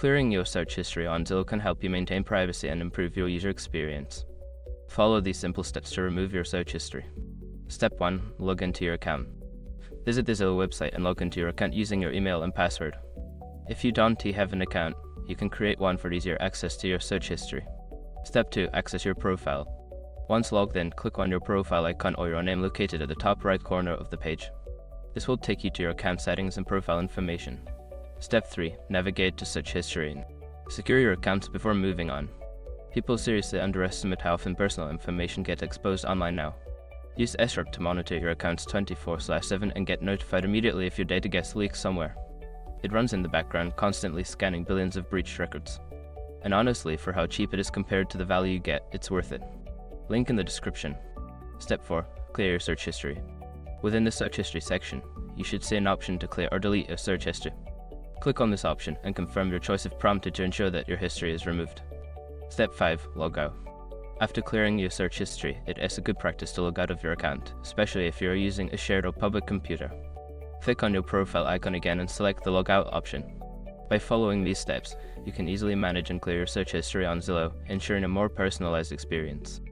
Clearing your search history on Zillow can help you maintain privacy and improve your user experience. Follow these simple steps to remove your search history. Step 1. Log into your account. Visit the Zillow website and log into your account using your email and password. If you don't have an account, you can create one for easier access to your search history. Step 2. Access your profile. Once logged in, click on your profile icon or your name located at the top right corner of the page. This will take you to your account settings and profile information. Step 3. Navigate to search history. Secure your accounts before moving on. People seriously underestimate how often personal information gets exposed online now. Use SREP to monitor your accounts 24/7 and get notified immediately if your data gets leaked somewhere. It runs in the background, constantly scanning billions of breached records. And honestly, for how cheap it is compared to the value you get, it's worth it. Link in the description. Step 4. Clear your search history. Within the search history section, you should see an option to clear or delete your search history. Click on this option and confirm your choice if prompted to ensure that your history is removed. Step 5. Log out. After clearing your search history, it is a good practice to log out of your account, especially if you are using a shared or public computer. Click on your profile icon again and select the logout option. By following these steps, you can easily manage and clear your search history on Zillow, ensuring a more personalized experience.